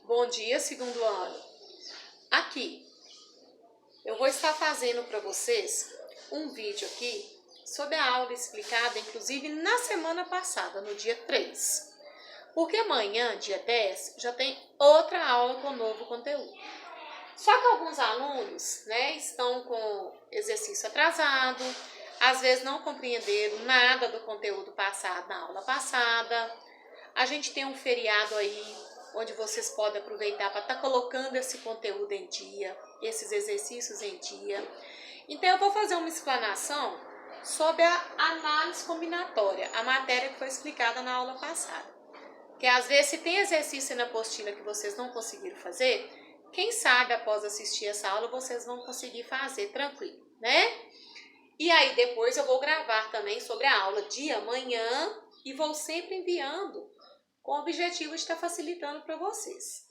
Bom dia, segundo ano. Aqui, eu vou estar fazendo para vocês um vídeo aqui sobre a aula explicada, inclusive na semana passada, no dia 3. Porque amanhã, dia 10, já tem outra aula com novo conteúdo. Só que alguns alunos, estão com exercício atrasado, às vezes não compreenderam nada do conteúdo passado na aula passada. A gente tem um feriado aí, onde vocês podem aproveitar para estar colocando esse conteúdo em dia, esses exercícios em dia. Então eu vou fazer uma explanação sobre a análise combinatória, a matéria que foi explicada na aula passada. Que às vezes se tem exercício na apostila que vocês não conseguiram fazer, quem sabe após assistir essa aula vocês vão conseguir fazer tranquilo, né? E aí depois eu vou gravar também sobre a aula de amanhã e vou sempre enviando com o objetivo de estar facilitando para vocês.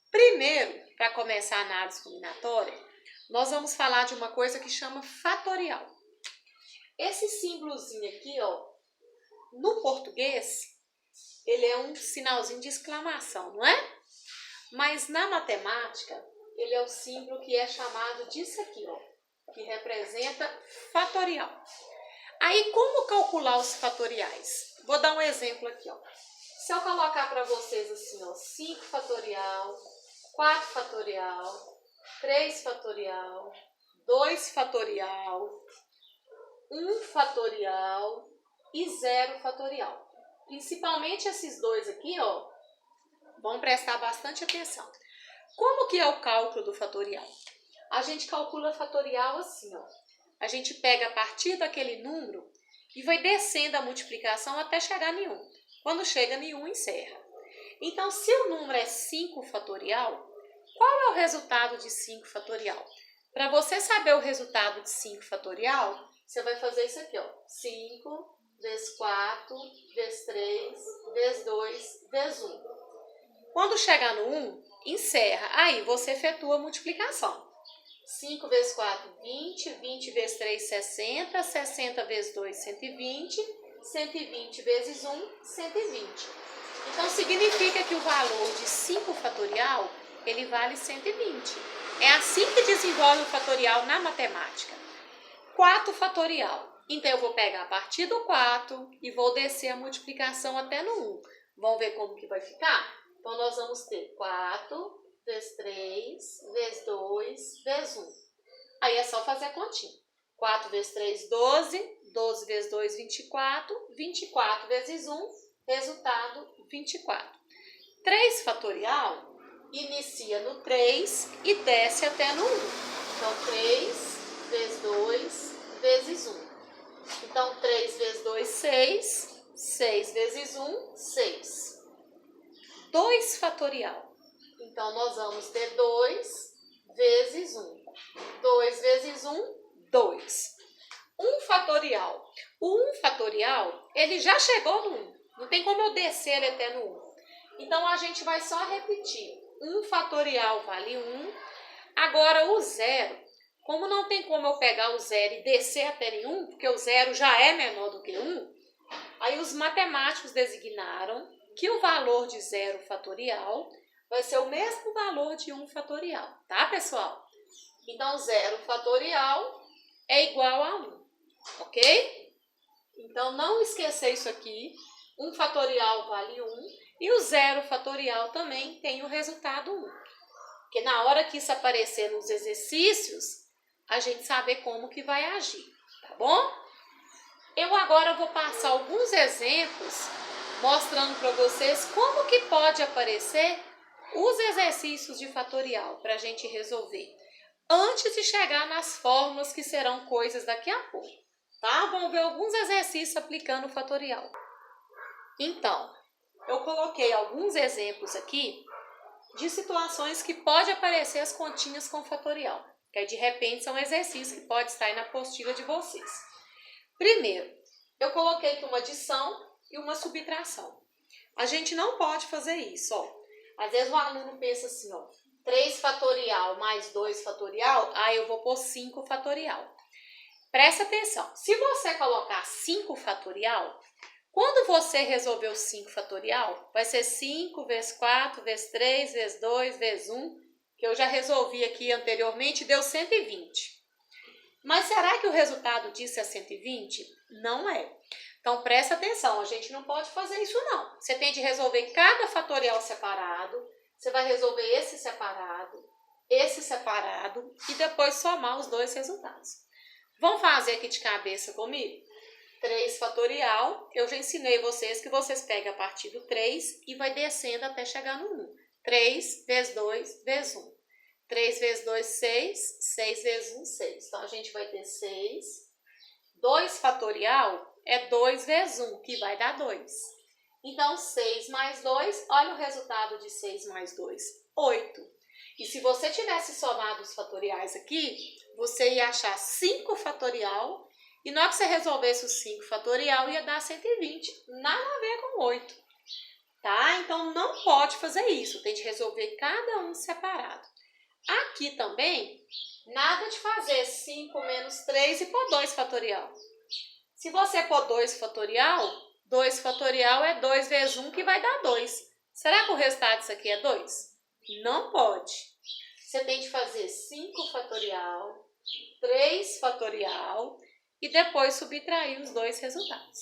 Primeiro, para começar a análise combinatória, nós vamos falar de uma coisa que chama fatorial. Esse símbolozinho aqui, no português, ele é um sinalzinho de exclamação, não é? Mas na matemática, ele é o símbolo que é chamado disso aqui, que representa fatorial. Aí, como calcular os fatoriais? Vou dar um exemplo aqui, Se eu colocar para vocês assim, 5 fatorial, 4 fatorial, 3 fatorial, 2 fatorial, 1 fatorial e 0 fatorial. Principalmente esses dois aqui, vão prestar bastante atenção. Como que é o cálculo do fatorial? A gente calcula fatorial assim, A gente pega a partir daquele número e vai descendo a multiplicação até chegar em 1. Quando chega em 1, encerra. Então, se o número é 5 fatorial, qual é o resultado de 5 fatorial? Para você saber o resultado de 5 fatorial, você vai fazer isso aqui, 5 vezes 4, vezes 3, vezes 2, vezes 1. Quando chegar no 1, encerra. Aí você efetua a multiplicação. 5 vezes 4, 20, 20 vezes 3, 60, 60 vezes 2, 120, 120 vezes 1, 120. Então, significa que o valor de 5 fatorial, ele vale 120. É assim que desenvolve o fatorial na matemática. 4 fatorial. Então, eu vou pegar a partir do 4 e vou descer a multiplicação até no 1. Vamos ver como que vai ficar? Então, nós vamos ter 4 vezes 3, vezes 2, vezes 1. Aí é só fazer a continha. 4 vezes 3, 12. 12 vezes 2, 24. 24 vezes 1, resultado 24. 3 fatorial inicia no 3 e desce até no 1. Então, 3 vezes 2 vezes 1. Então, 3 vezes 2, 6. 6 vezes 1, 6. 2 fatorial. Então, nós vamos ter 2 vezes 1. 2 vezes 1, 2. 1 fatorial. O 1 fatorial, ele já chegou no 1. Não tem como eu descer ele até no 1. Então, a gente vai só repetir. 1 fatorial vale 1. Agora, o 0, como não tem como eu pegar o 0 e descer até em 1, porque o 0 já é menor do que 1, aí os matemáticos designaram que o valor de 0 fatorial vai ser o mesmo valor de 1 fatorial, tá, pessoal? Então, 0 fatorial é igual a 1, ok? Então, não esquecer isso aqui. 1 fatorial vale 1 e o 0 fatorial também tem o resultado 1. Porque na hora que isso aparecer nos exercícios, a gente saber como que vai agir, tá bom? Eu agora vou passar alguns exemplos mostrando para vocês como que pode aparecer os exercícios de fatorial para a gente resolver antes de chegar nas fórmulas que serão coisas daqui a pouco, tá? Vamos ver alguns exercícios aplicando o fatorial. Então, eu coloquei alguns exemplos aqui de situações que pode aparecer as continhas com fatorial, que aí de repente são exercícios que pode estar aí na apostila de vocês. Primeiro, eu coloquei aqui uma adição e uma subtração. A gente não pode fazer isso, Às vezes o aluno pensa assim, 3 fatorial mais 2 fatorial, aí eu vou pôr 5 fatorial. Presta atenção, se você colocar 5 fatorial, Quando você resolver o 5 fatorial, vai ser 5 vezes 4, vezes 3, vezes 2, vezes 1, que eu já resolvi aqui anteriormente, deu 120. Mas será que o resultado disso é 120? Não é. Então, presta atenção, a gente não pode fazer isso não. Você tem de resolver cada fatorial separado, você vai resolver esse separado e depois somar os dois resultados. Vamos fazer aqui de cabeça comigo? 3 fatorial, eu já ensinei vocês que vocês pegam a partir do 3 e vai descendo até chegar no 1. 3 vezes 2 vezes 1. 3 vezes 2, 6. 6 vezes 1, 6. Então, a gente vai ter 6. 2 fatorial é 2 vezes 1, que vai dar 2. Então, 6 mais 2, olha o resultado de 6 mais 2, 8. E se você tivesse somado os fatoriais aqui, você ia achar 5 fatorial, e na hora que você resolvesse o 5 fatorial, ia dar 120. Nada a ver com 8. Tá? Então, não pode fazer isso. Tem de resolver cada um separado. Aqui também, nada de fazer 5 menos 3 e pôr 2 fatorial. Se você pôr 2 fatorial é 2 vezes 1, que vai dar 2. Será que o resultado disso aqui é 2? Não pode. Você tem de fazer 5 fatorial, 3 fatorial e depois subtrair os dois resultados.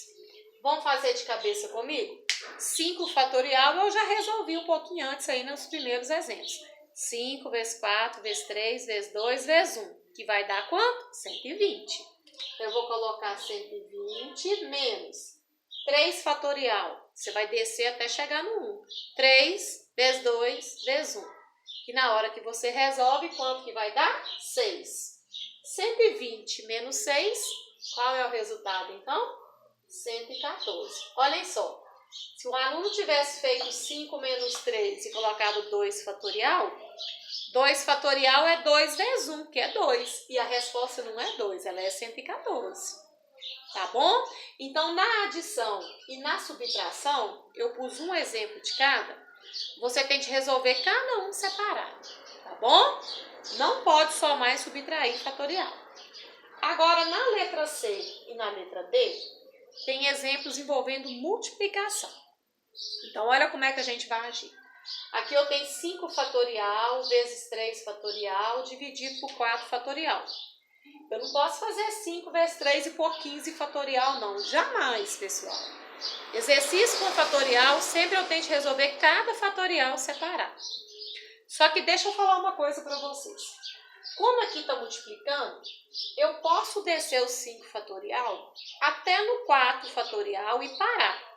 Vamos fazer de cabeça comigo? 5 fatorial eu já resolvi um pouquinho antes aí nos primeiros exemplos. 5 vezes 4 vezes 3 vezes 2 vezes 1, que vai dar quanto? 120. Eu vou colocar 120 menos 3 fatorial. Você vai descer até chegar no 1. 3 vezes 2 vezes 1. Que na hora que você resolve, quanto que vai dar? 6. 120 menos 6, qual é o resultado então? 114. Olhem só. Se o aluno tivesse feito 5 menos 3 e colocado 2 fatorial, 2 fatorial é 2 vezes 1, que é 2. E a resposta não é 2, ela é 114. Tá bom? Então, na adição e na subtração, eu pus um exemplo de cada. Você tem de resolver cada um separado. Tá bom? Não pode somar e subtrair fatorial. Agora, na letra C e na letra D, tem exemplos envolvendo multiplicação. Então, olha como é que a gente vai agir. Aqui eu tenho 5 fatorial vezes 3 fatorial dividido por 4 fatorial. Eu não posso fazer 5 vezes 3 e pôr 15 fatorial, não. Jamais, pessoal. Exercício com fatorial, sempre eu tenho de resolver cada fatorial separado. Só que deixa eu falar uma coisa para vocês. Como aqui está multiplicando, eu posso descer o 5 fatorial até no 4 fatorial e parar.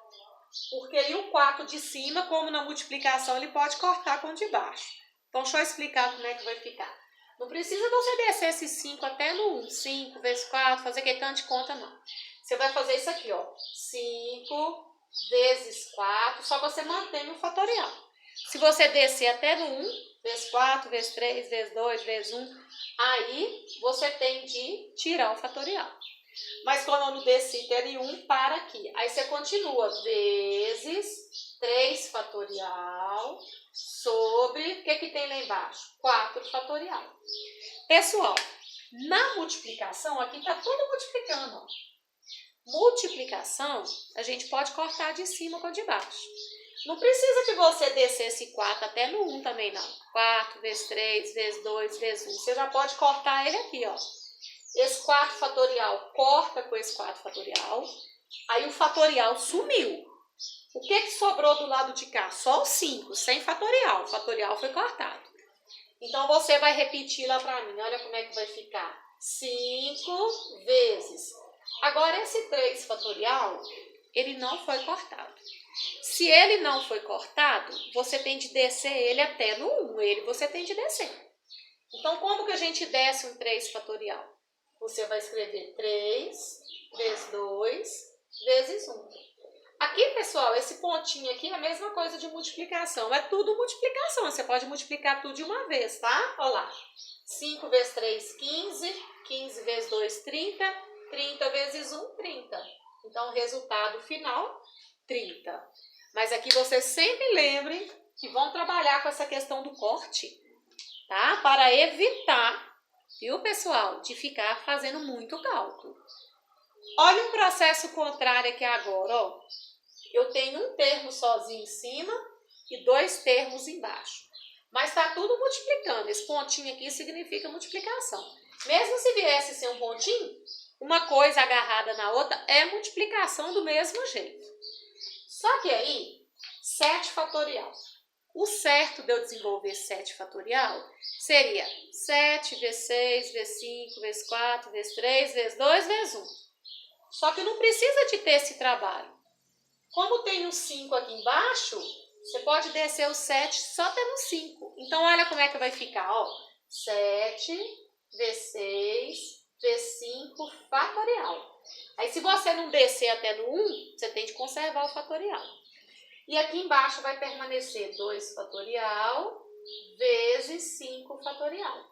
Porque aí o 4 de cima, como na multiplicação, ele pode cortar com o de baixo. Então, deixa eu explicar como é que vai ficar. Não precisa você descer esse 5 até no 1. 5 vezes 4, fazer aquele tanto de conta, não. Você vai fazer isso aqui, ó. 5 vezes 4, só você mantém o fatorial. Se você descer até no 1, vezes 4, vezes 3, vezes 2, vezes 1, aí você tem de tirar o fatorial. Mas quando eu não desci até em 1, para aqui. Aí você continua, vezes 3 fatorial sobre, o que tem lá embaixo? 4 fatorial. Pessoal, na multiplicação, aqui está tudo multiplicando, ó. Multiplicação, a gente pode cortar de cima com de baixo. Não precisa que você descer esse 4 até no 1 também, não. 4 vezes 3, vezes 2, vezes 1. Você já pode cortar ele aqui, ó. Esse 4 fatorial corta com esse 4 fatorial. Aí o fatorial sumiu. O que sobrou do lado de cá? Só o 5, sem fatorial. O fatorial foi cortado. Então, você vai repetir lá para mim. Olha como é que vai ficar. 5 vezes. Agora, esse 3 fatorial, ele não foi cortado. Se ele não foi cortado, você tem de descer ele até no 1. Ele você tem de descer. Então, como que a gente desce um 3 fatorial? Você vai escrever 3 vezes 2 vezes 1. Aqui, pessoal, esse pontinho aqui é a mesma coisa de multiplicação. É tudo multiplicação. Você pode multiplicar tudo de uma vez, tá? Olha lá. 5 vezes 3, 15. 15 vezes 2, 30. 30 vezes 1, 30. Então, o resultado final, 30. Mas aqui vocês sempre lembrem que vão trabalhar com essa questão do corte, tá? Para evitar, viu, pessoal, de ficar fazendo muito cálculo. Olha um processo contrário aqui agora, ó. eu tenho um termo sozinho em cima e 2 termos embaixo. Mas está tudo multiplicando. Esse pontinho aqui significa multiplicação. Mesmo se viesse ser um pontinho, uma coisa agarrada na outra é multiplicação do mesmo jeito. Só que aí, 7 fatorial. O certo de eu desenvolver 7 fatorial seria 7 vezes 6, vezes 5, vezes 4, vezes 3, vezes 2, vezes 1. Só que não precisa de ter esse trabalho. Como tem um 5 aqui embaixo, você pode descer o 7 só tendo 5. Então, olha como é que vai ficar, ó. 7 vezes 6 vezes 5 fatorial. Aí, se você não descer até no 1, você tem de conservar o fatorial. E aqui embaixo vai permanecer 2 fatorial vezes 5 fatorial.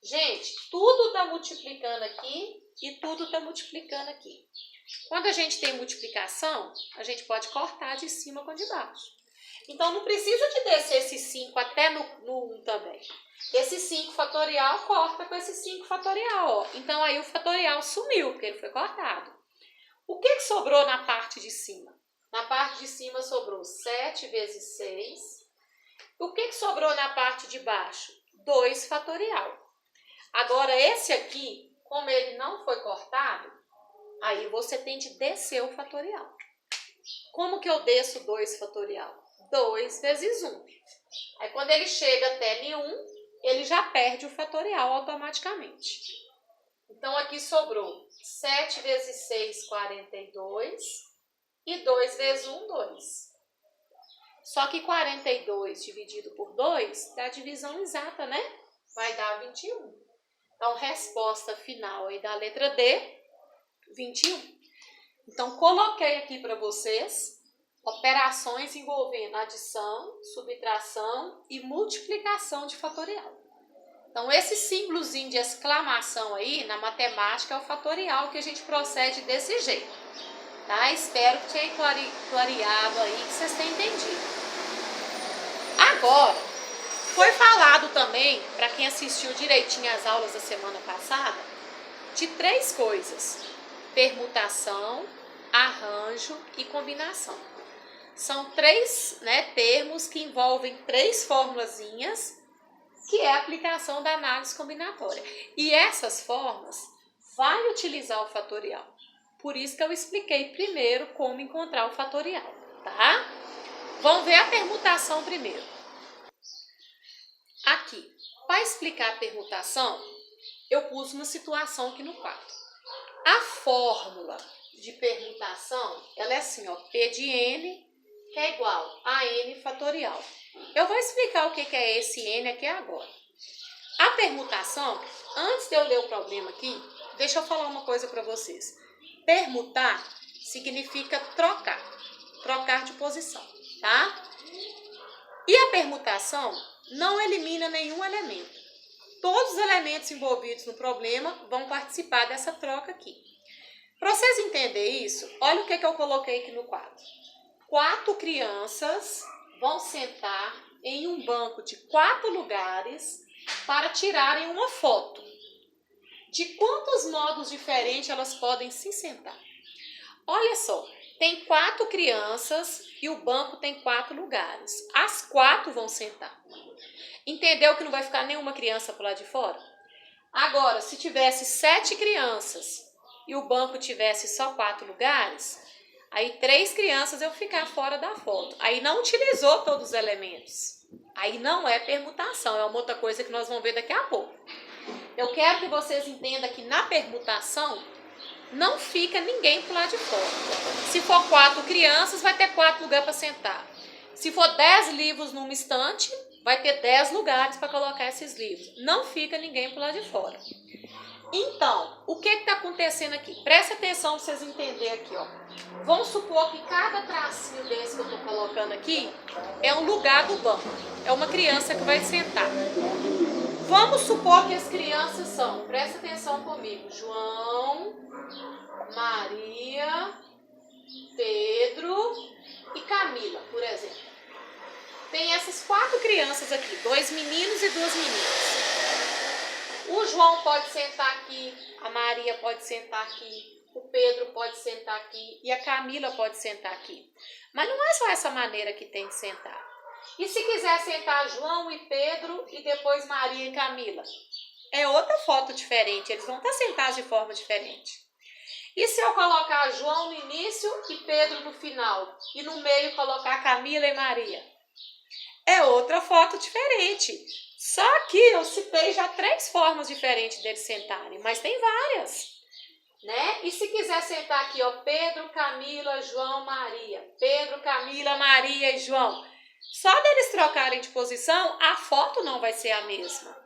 Gente, tudo está multiplicando aqui e tudo está multiplicando aqui. Quando a gente tem multiplicação, a gente pode cortar de cima com de baixo. Então, não precisa de descer esse 5 até no 1 também. Esse 5 fatorial corta com esse 5 fatorial, ó. Então, aí o fatorial sumiu, porque ele foi cortado. O que sobrou na parte de cima? Na parte de cima sobrou 7 vezes 6. O que sobrou na parte de baixo? 2 fatorial. Agora, esse aqui, como ele não foi cortado, aí você tem de descer o fatorial. Como que eu desço 2 fatorial? 2 vezes 1. Aí, quando ele chega até em 1, ele já perde o fatorial automaticamente. Então, aqui sobrou 7 vezes 6, 42. E 2 vezes 1, 2. Só que 42 dividido por 2 dá a divisão exata, né? Vai dar 21. Então, resposta final aí da letra D, 21. Então, coloquei aqui para vocês operações envolvendo adição, subtração e multiplicação de fatorial. Então, esse símbolozinho de exclamação aí, na matemática, é o fatorial que a gente procede desse jeito. Tá? Espero que tenha clareado aí, que vocês tenham entendido. Agora, foi falado também, para quem assistiu direitinho as aulas da semana passada, de 3 coisas: permutação, arranjo e combinação. São 3, termos que envolvem 3 formulazinhas, que é a aplicação da análise combinatória. E essas formas vai utilizar o fatorial. Por isso que eu expliquei primeiro como encontrar o fatorial, tá? Vamos ver a permutação primeiro. Aqui, para explicar a permutação, eu pus uma situação aqui no quadro. A fórmula de permutação, ela é assim, ó, P de N, que é igual a N fatorial. Eu vou explicar o que é esse N aqui agora. A permutação, antes de eu ler o problema aqui, deixa eu falar uma coisa para vocês. Permutar significa trocar de posição, tá? E a permutação não elimina nenhum elemento. Todos os elementos envolvidos no problema vão participar dessa troca aqui. Para vocês entenderem isso, olha o que eu coloquei aqui no quadro. 4 crianças vão sentar em um banco de 4 lugares para tirarem uma foto. De quantos modos diferentes elas podem se sentar? Olha só, tem 4 crianças e o banco tem 4 lugares. As 4 vão sentar. Entendeu que não vai ficar nenhuma criança por lá de fora? Agora, se tivesse 7 crianças e o banco tivesse só 4 lugares, aí 3 crianças iam ficar fora da foto. Aí não utilizou todos os elementos. Aí não é permutação, é uma outra coisa que nós vamos ver daqui a pouco. Eu quero que vocês entendam que na permutação não fica ninguém por lá de fora. Se for 4 crianças, vai ter 4 lugares para sentar. Se for 10 livros numa estante, vai ter 10 lugares para colocar esses livros. Não fica ninguém por lá de fora. Então, o que está acontecendo aqui? Presta atenção para vocês entenderem aqui, ó. Vamos supor que cada tracinho desse que eu estou colocando aqui é um lugar do banco. É uma criança que vai sentar. Vamos supor que as crianças são, presta atenção comigo, João, Maria, Pedro e Camila, por exemplo. Tem essas 4 crianças aqui, 2 meninos e 2 meninas. O João pode sentar aqui, a Maria pode sentar aqui, o Pedro pode sentar aqui e a Camila pode sentar aqui. Mas não é só essa maneira que tem que sentar. E se quiser sentar João e Pedro e depois Maria e Camila? É outra foto diferente, eles vão estar sentados de forma diferente. E se eu colocar João no início e Pedro no final? E no meio colocar Camila e Maria? É outra foto diferente. Só que eu citei já 3 formas diferentes deles sentarem, mas tem várias, né? E se quiser sentar aqui, ó, Pedro, Camila, João, Maria. Pedro, Camila, Maria e João. Só deles trocarem de posição, a foto não vai ser a mesma.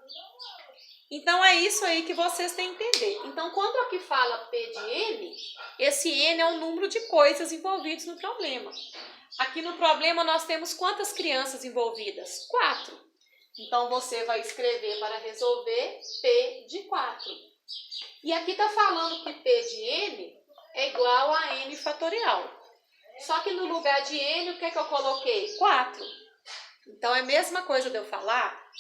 Então é isso aí que vocês têm que entender. Então quando aqui fala P de N, esse N é o número de coisas envolvidas no problema. Aqui no problema nós temos quantas crianças envolvidas? 4. Então você vai escrever para resolver P de 4. E aqui está falando que P de N é igual a N fatorial. Só que no lugar de N, o que é que eu coloquei? 4. Então é a mesma coisa de eu falar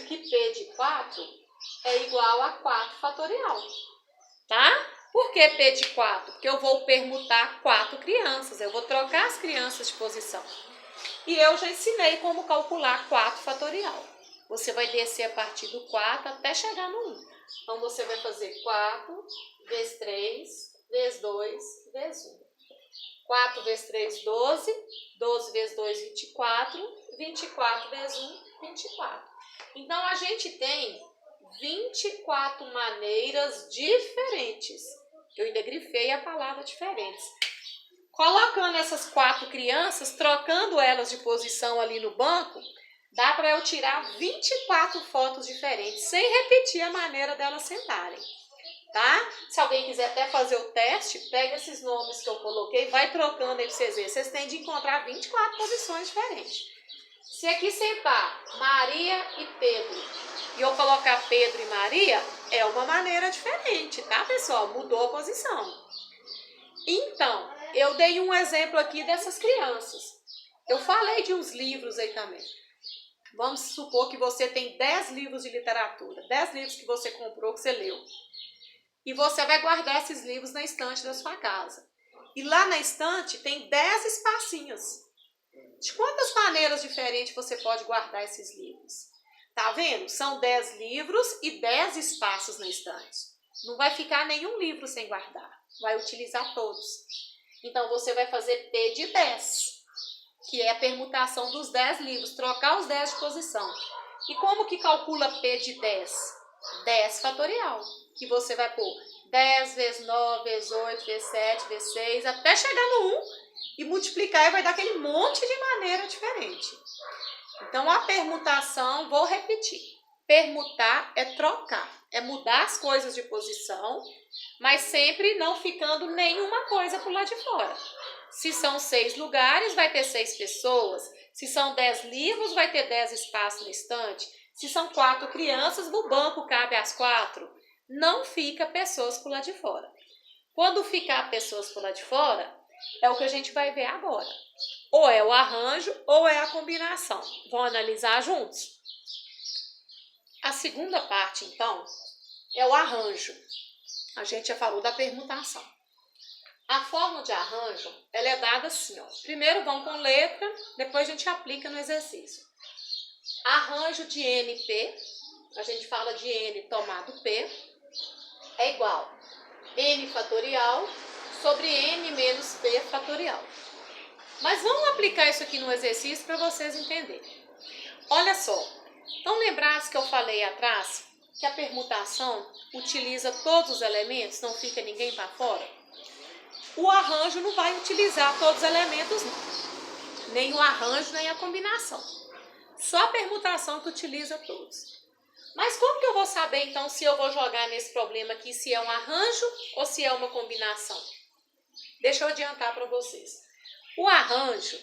que P de 4 é igual a 4 fatorial. Tá? Por que P de 4? Porque eu vou permutar 4 crianças. Eu vou trocar as crianças de posição. E eu já ensinei como calcular 4 fatorial. Você vai descer a partir do 4 até chegar no 1. Então, você vai fazer 4 vezes 3, vezes 2, vezes 1. 4 vezes 3, 12. 12 vezes 2, 24. 24 vezes 1, 24. Então, a gente tem 24 maneiras diferentes. Eu ainda grifei a palavra diferentes. Colocando essas 4 crianças, trocando elas de posição ali no banco, dá para eu tirar 24 fotos diferentes, sem repetir a maneira delas sentarem, tá? Se alguém quiser até fazer o teste, pega esses nomes que eu coloquei, vai trocando aí para vocês verem. Vocês têm de encontrar 24 posições diferentes. Se aqui sentar Maria e Pedro, e eu colocar Pedro e Maria, é uma maneira diferente, tá, pessoal? Mudou a posição. Então, eu dei um exemplo aqui dessas crianças. Eu falei de uns livros aí também. Vamos supor que você tem 10 livros de literatura, 10 livros que você comprou, que você leu. E você vai guardar esses livros na estante da sua casa. E lá na estante tem 10 espacinhos. De quantas maneiras diferentes você pode guardar esses livros? Tá vendo? São 10 livros e 10 espaços na estante. Não vai ficar nenhum livro sem guardar. Vai utilizar todos. Então, você vai fazer P de 10, que é a permutação dos 10 livros, trocar os 10 de posição. E como que calcula P de 10? 10 fatorial, que você vai pôr 10 vezes 9, vezes 8, vezes 7, vezes 6, até chegar no 1 e multiplicar e vai dar aquele monte de maneira diferente. Então, a permutação, vou repetir, permutar é trocar, é mudar as coisas de posição, mas sempre não ficando nenhuma coisa por lá de fora. Se são 6 lugares, vai ter 6 pessoas. Se são 10 livros, vai ter 10 espaços na estante. Se são 4 crianças, no banco cabe as 4. Não fica pessoas por lá de fora. Quando ficar pessoas por lá de fora, é o que a gente vai ver agora. Ou é o arranjo ou é a combinação. Vamos analisar juntos? A segunda parte, então, é o arranjo. A gente já falou da permutação. A forma de arranjo, ela é dada assim, ó. Primeiro vamos com letra, depois a gente aplica no exercício. Arranjo de NP, a gente fala de N tomado P, é igual N fatorial sobre N menos P fatorial. Mas vamos aplicar isso aqui no exercício para vocês entenderem. Olha só, então lembrasse que eu falei atrás que a permutação utiliza todos os elementos, não fica ninguém para fora? O arranjo não vai utilizar todos os elementos, não. Nem o arranjo, nem a combinação. Só a permutação que utiliza todos. Mas como que eu vou saber, então, se eu vou jogar nesse problema aqui, se é um arranjo ou se é uma combinação? Deixa eu adiantar para vocês. O arranjo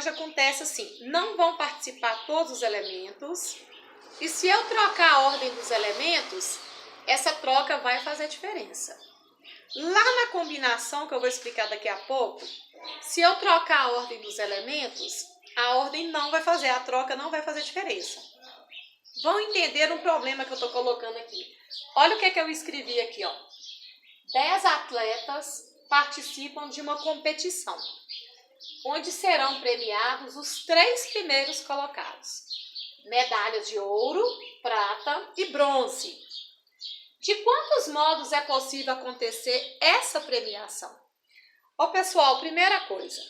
acontece assim, não vão participar todos os elementos, e se eu trocar a ordem dos elementos, essa troca vai fazer diferença. Lá na combinação, que eu vou explicar daqui a pouco, se eu trocar a ordem dos elementos, a ordem não vai fazer, a troca não vai fazer diferença. Vão entender um problema que eu estou colocando aqui. Olha o que é que eu escrevi aqui, ó. 10 atletas participam de uma competição, onde serão premiados os 3 primeiros colocados. Medalhas de ouro, prata e bronze. De quantos modos é possível acontecer essa premiação? Ó, pessoal, primeira coisa,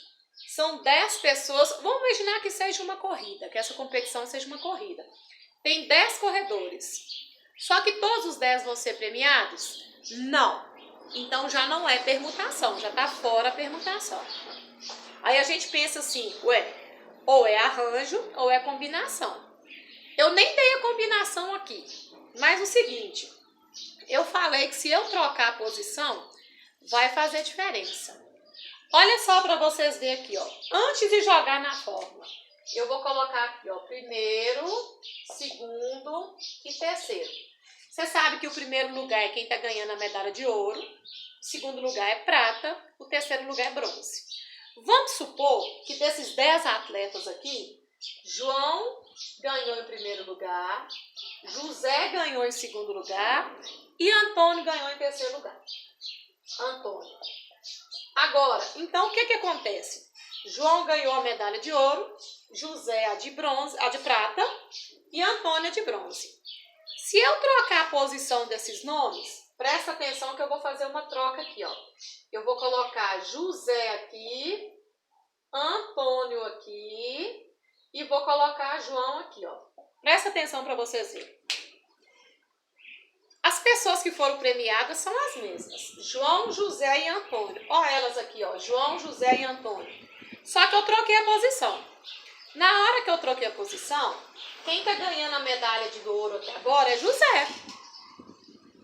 são 10 pessoas, vamos imaginar que seja uma corrida, que essa competição seja uma corrida. Tem 10 corredores, só que todos os 10 vão ser premiados? Não. Então já não é permutação, já está fora a permutação. Aí a gente pensa assim, ou é arranjo ou é combinação. Eu nem dei a combinação aqui, mas o seguinte, eu falei que se eu trocar a posição, vai fazer diferença. Olha só para vocês verem aqui, ó. Antes de jogar na fórmula, eu vou colocar aqui, ó, primeiro, segundo e terceiro. Você sabe que o primeiro lugar é quem está ganhando a medalha de ouro, o segundo lugar é prata, o terceiro lugar é bronze. Vamos supor que desses 10 atletas aqui, João ganhou em primeiro lugar, José ganhou em segundo lugar e Antônio ganhou em terceiro lugar. Antônio. Agora, então o que acontece? João ganhou a medalha de ouro, José a de bronze, a de prata e Antônio a de bronze. Se eu trocar a posição desses nomes, presta atenção que eu vou fazer uma troca aqui, ó. Eu vou colocar José aqui, Antônio aqui e vou colocar João aqui, ó. Presta atenção para vocês verem. As pessoas que foram premiadas são as mesmas. João, José e Antônio. Ó elas aqui, ó. João, José e Antônio. Só que eu troquei a posição. Na hora que eu troquei a posição, quem está ganhando a medalha de ouro até agora é José.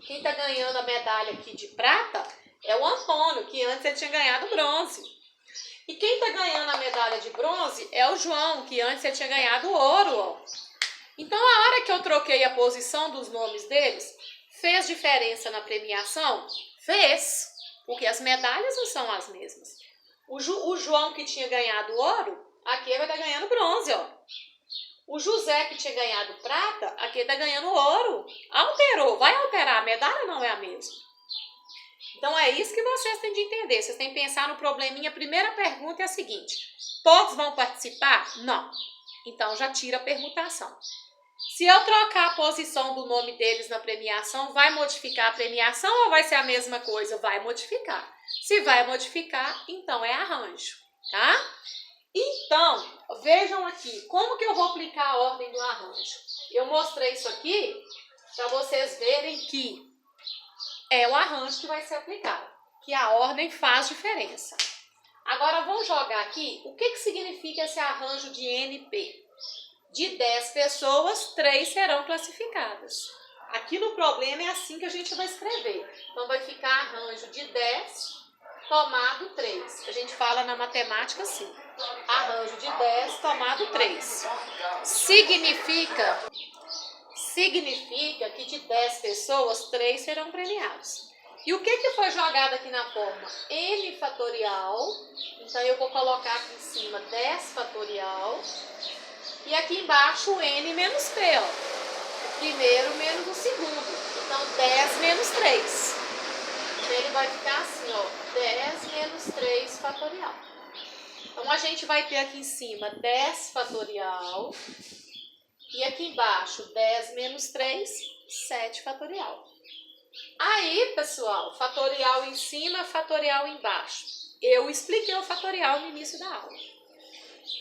Quem está ganhando a medalha aqui de prata é o Antônio, que antes ele tinha ganhado bronze. E quem está ganhando a medalha de bronze é o João, que antes ele tinha ganhado ouro, ó. Então, a hora que eu troquei a posição dos nomes deles, fez diferença na premiação? Fez, porque as medalhas não são as mesmas. O João que tinha ganhado ouro, aqui vai estar ganhando bronze, ó. O José que tinha ganhado prata, aqui está ganhando ouro. Alterou, vai alterar, a medalha não é a mesma. Então é isso que vocês têm de entender, vocês têm que pensar no probleminha. A primeira pergunta é a seguinte, todos vão participar? Não. Então já tira a permutação. Se eu trocar a posição do nome deles na premiação, vai modificar a premiação ou vai ser a mesma coisa? Vai modificar. Se vai modificar, então é arranjo, tá? Então, vejam aqui, como que eu vou aplicar a ordem do arranjo? Eu mostrei isso aqui para vocês verem que é o arranjo que vai ser aplicado, que a ordem faz diferença. Agora, vamos jogar aqui, o que significa esse arranjo de NP? De 10 pessoas, 3 serão classificadas. Aqui no problema é assim que a gente vai escrever. Então, vai ficar arranjo de 10, tomado 3. A gente fala na matemática assim. Arranjo de 10, tomado 3. Significa que de 10 pessoas, 3 serão premiados. E o que foi jogado aqui na forma? N fatorial. Então, eu vou colocar aqui em cima 10 fatorial. E aqui embaixo o N menos P, ó. O primeiro menos o segundo. Então, 10 menos 3. Então, ele vai ficar assim, ó. 10 menos 3 fatorial. Então, a gente vai ter aqui em cima 10 fatorial. E aqui embaixo, 10 menos 3, 7 fatorial. Aí, pessoal, fatorial em cima, fatorial embaixo. Eu expliquei o fatorial no início da aula.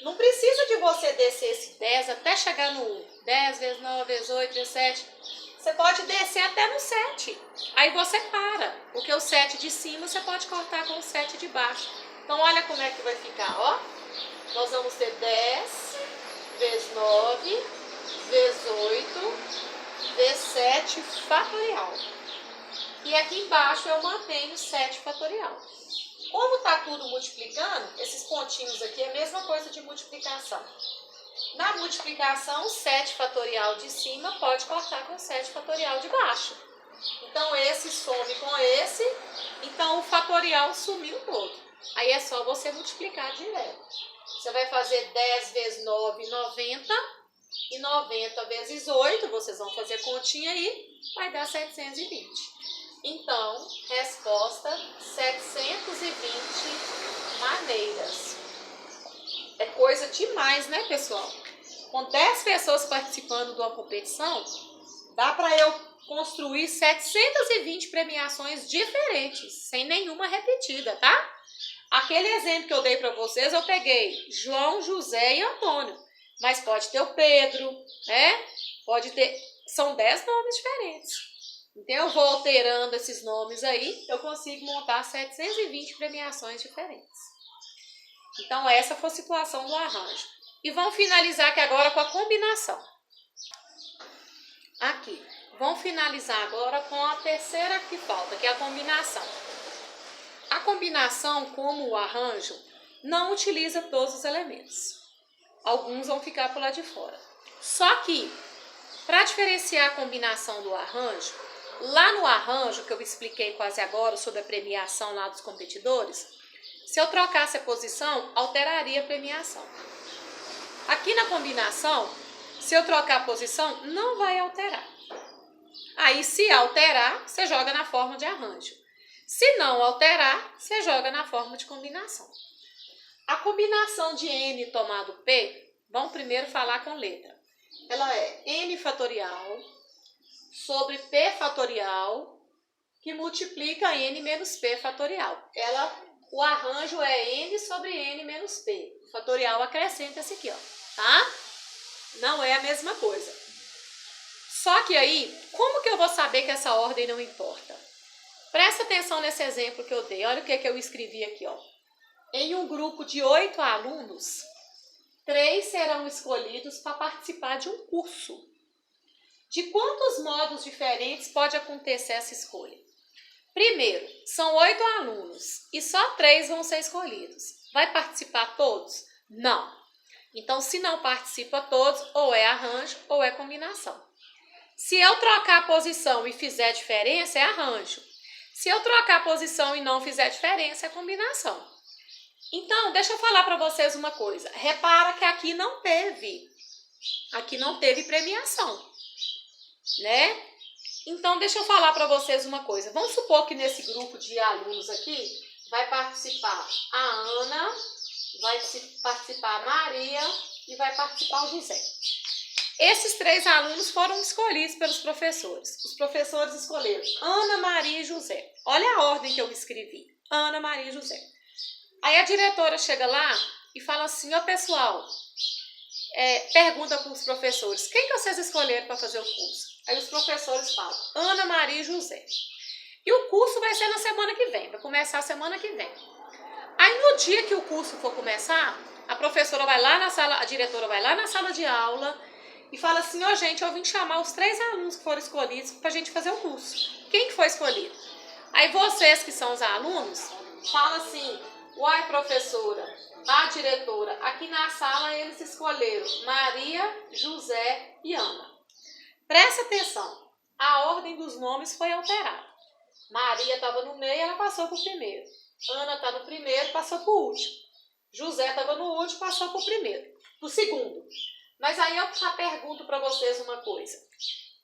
Não precisa de você descer esse 10 até chegar no 1. 10 vezes 9 vezes 8 vezes 7. Você pode descer até no 7. Aí você para, porque o 7 de cima você pode cortar com o 7 de baixo. Então, olha como é que vai ficar, ó. Nós vamos ter 10 vezes 9 vezes 8 vezes 7 fatorial. E aqui embaixo eu mantenho 7 fatorial. Como está tudo multiplicando, esses pontinhos aqui é a mesma coisa de multiplicação. Na multiplicação, 7 fatorial de cima pode cortar com 7 fatorial de baixo. Então, esse some com esse, então o fatorial sumiu todo. Aí é só você multiplicar direto. Você vai fazer 10 vezes 9, 90, e 90 vezes 8, vocês vão fazer continha aí, vai dar 720. Então, resposta 720 maneiras. É coisa demais, né, pessoal? Com 10 pessoas participando de uma competição, dá para eu construir 720 premiações diferentes, sem nenhuma repetida, tá? Aquele exemplo que eu dei para vocês, eu peguei João, José e Antônio. Mas pode ter o Pedro, né? Pode ter... São 10 nomes diferentes. Então, eu vou alterando esses nomes aí, eu consigo montar 720 premiações diferentes. Então, essa foi a situação do arranjo. E vamos finalizar aqui agora com a combinação. Aqui. Vamos finalizar agora com a terceira que falta, que é a combinação. A combinação, como o arranjo, não utiliza todos os elementos. Alguns vão ficar por lá de fora. Só que, para diferenciar a combinação do arranjo, lá no arranjo, que eu expliquei quase agora sobre a premiação lá dos competidores, se eu trocasse a posição, alteraria a premiação. Aqui na combinação, se eu trocar a posição, não vai alterar. Aí, se alterar, você joga na forma de arranjo. Se não alterar, você joga na forma de combinação. A combinação de N tomado P, vamos primeiro falar com letra. Ela é N fatorial sobre P fatorial, que multiplica N menos P fatorial. O arranjo é N sobre N menos P. O fatorial acrescenta esse aqui, ó, tá? Não é a mesma coisa. Só que aí, como que eu vou saber que essa ordem não importa? Presta atenção nesse exemplo que eu dei. Olha o que eu escrevi aqui, ó. Em um grupo de 8 alunos, 3 serão escolhidos para participar de um curso. De quantos modos diferentes pode acontecer essa escolha? Primeiro, são 8 alunos e só 3 vão ser escolhidos. Vai participar todos? Não. Então, se não participa todos, ou é arranjo ou é combinação. Se eu trocar a posição e fizer diferença, é arranjo. Se eu trocar a posição e não fizer diferença, é combinação. Então, deixa eu falar para vocês uma coisa. Repara que aqui não teve premiação, né? Então, deixa eu falar para vocês uma coisa. Vamos supor que nesse grupo de alunos aqui vai participar a Ana, vai participar a Maria e vai participar o José. Esses 3 alunos foram escolhidos pelos professores. Os professores escolheram Ana, Maria e José. Olha a ordem que eu escrevi. Ana, Maria e José. Aí a diretora chega lá e fala assim, ó pessoal, pergunta para os professores, quem que vocês escolheram para fazer o curso? Aí os professores falam, Ana, Maria e José. E o curso vai ser na semana que vem, vai começar a semana que vem. Aí no dia que o curso for começar, a professora vai lá na sala, a diretora vai lá na sala de aula e fala assim, ó gente, eu vim chamar os 3 alunos que foram escolhidos para a gente fazer o curso. Quem que foi escolhido? Aí vocês que são os alunos, falam assim, uai professora, a diretora, aqui na sala eles escolheram Maria, José e Ana. Presta atenção, a ordem dos nomes foi alterada. Maria estava no meio, ela passou para o primeiro. Ana está no primeiro, passou para o último. José estava no último, passou para o primeiro, para o segundo. Mas aí eu já pergunto para vocês uma coisa.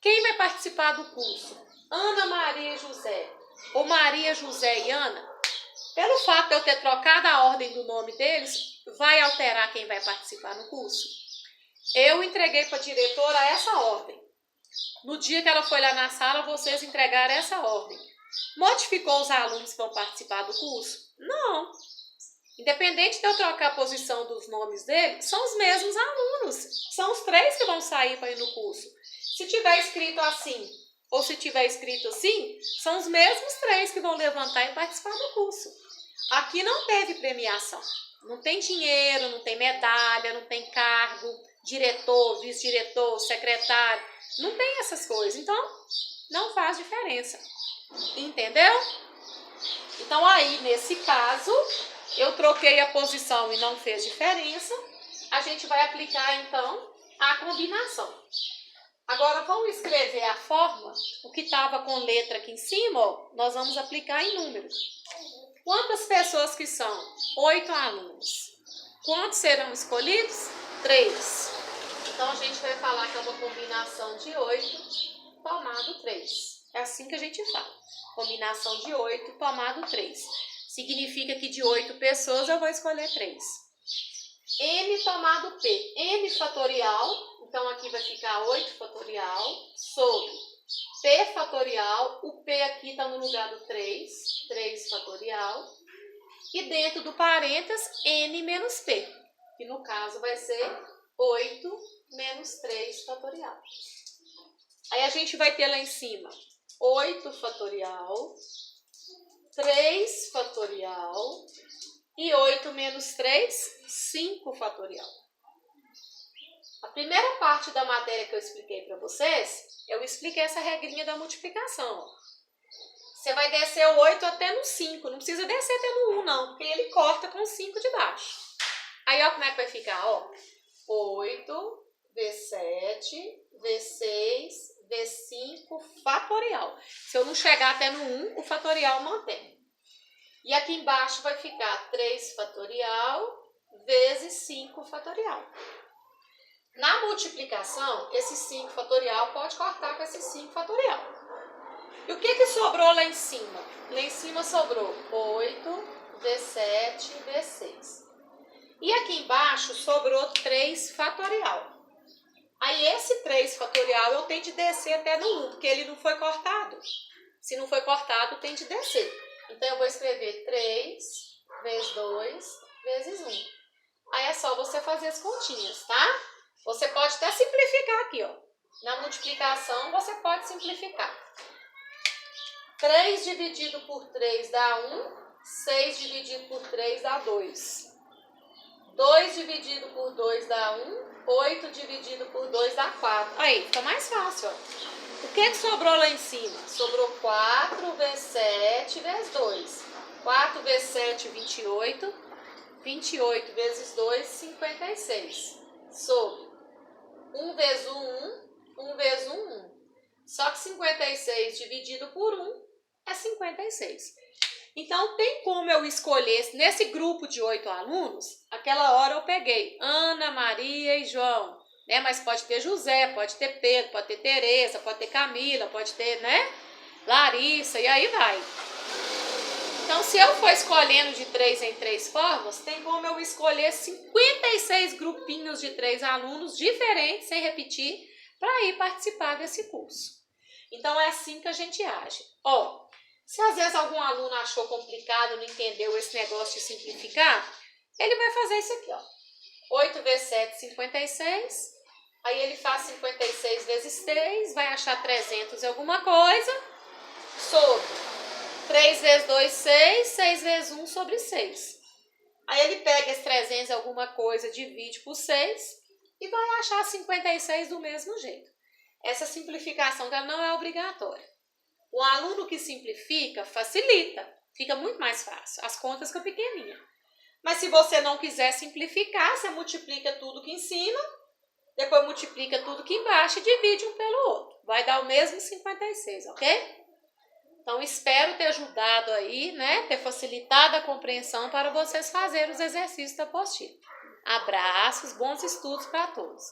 Quem vai participar do curso? Ana, Maria e José? Ou Maria, José e Ana? Pelo fato de eu ter trocado a ordem do nome deles, vai alterar quem vai participar no curso? Eu entreguei para a diretora essa ordem. No dia que ela foi lá na sala, vocês entregaram essa ordem. Modificou os alunos que vão participar do curso? Não. Independente de eu trocar a posição dos nomes deles, são os mesmos alunos. São os 3 que vão sair para ir no curso. Se tiver escrito assim, ou se tiver escrito assim, são os mesmos 3 que vão levantar e participar do curso. Aqui não teve premiação. Não tem dinheiro, não tem medalha, não tem cargo, diretor, vice-diretor, secretário. Não tem essas coisas. Então, não faz diferença. Entendeu? Então, aí, nesse caso, eu troquei a posição e não fez diferença. A gente vai aplicar, então, a combinação. Agora, vamos escrever a forma. O que estava com letra aqui em cima, ó, nós vamos aplicar em números. Quantas pessoas que são? 8 alunos. Quantos serão escolhidos? 3. Então, a gente vai falar que é uma combinação de 8 tomado 3. É assim que a gente fala. Combinação de 8 tomado 3. Significa que de 8 pessoas eu vou escolher 3. N tomado P. N fatorial, então aqui vai ficar 8 fatorial, sobre P fatorial. O P aqui está no lugar do 3. 3 fatorial. E dentro do parênteses, N menos P. Que no caso vai ser 8 menos 3 fatorial. Aí a gente vai ter lá em cima 8 fatorial, 3 fatorial e 8 menos 3, 5 fatorial. A primeira parte da matéria que eu expliquei para vocês, eu expliquei essa regrinha da multiplicação. Ó. Você vai descer o 8 até no 5, não precisa descer até no 1 não, porque ele corta com o 5 de baixo. Aí ó como é que vai ficar, ó. 8 V7, V6, V5 fatorial. Se eu não chegar até no 1, o fatorial mantém. E aqui embaixo vai ficar 3 fatorial vezes 5 fatorial. Na multiplicação, esse 5 fatorial pode cortar com esse 5 fatorial. E o que sobrou lá em cima? Lá em cima sobrou 8 V7, V6. E aqui embaixo sobrou 3 fatorial. Aí esse 3 fatorial eu tenho de descer até no 1, porque ele não foi cortado. Se não foi cortado, tem de descer. Então eu vou escrever 3 vezes 2 vezes 1. Aí é só você fazer as continhas, tá? Você pode até simplificar aqui, ó. Na multiplicação você pode simplificar. 3 dividido por 3 dá 1. 6 dividido por 3 dá 2. 2 dividido por 2 dá 1. 8 dividido por 2 dá 4. Aí, fica mais fácil, ó. O que sobrou lá em cima? Sobrou 4 V7 vezes 2. 4 V7, 28. 28 vezes 2, 56. Sobre 1 vezes 1, 1. 1 vezes 1, 1. Só que 56 dividido por 1 é 56. Então, tem como eu escolher, nesse grupo de 8 alunos, aquela hora eu peguei Ana, Maria e João, né? Mas pode ter José, pode ter Pedro, pode ter Tereza, pode ter Camila, pode ter, né? Larissa, e aí vai. Então, se eu for escolhendo de 3 em 3 formas, tem como eu escolher 56 grupinhos de 3 alunos diferentes, sem repetir, para ir participar desse curso. Então, é assim que a gente age. Ó, se às vezes algum aluno achou complicado, não entendeu esse negócio de simplificar, ele vai fazer isso aqui, ó. 8 vezes 7, 56. Aí ele faz 56 vezes 3, vai achar 300 e alguma coisa. Sobre 3 vezes 2, 6. 6 vezes 1 sobre 6. Aí ele pega esse 300 e alguma coisa, divide por 6 e vai achar 56 do mesmo jeito. Essa simplificação ela não é obrigatória. O aluno que simplifica, facilita. Fica muito mais fácil. As contas ficam pequenininhas. Mas se você não quiser simplificar, você multiplica tudo aqui em cima, depois multiplica tudo aqui embaixo e divide um pelo outro. Vai dar o mesmo 56, ok? Então, espero ter ajudado aí, né? Ter facilitado a compreensão para vocês fazerem os exercícios da apostila. Abraços, bons estudos para todos.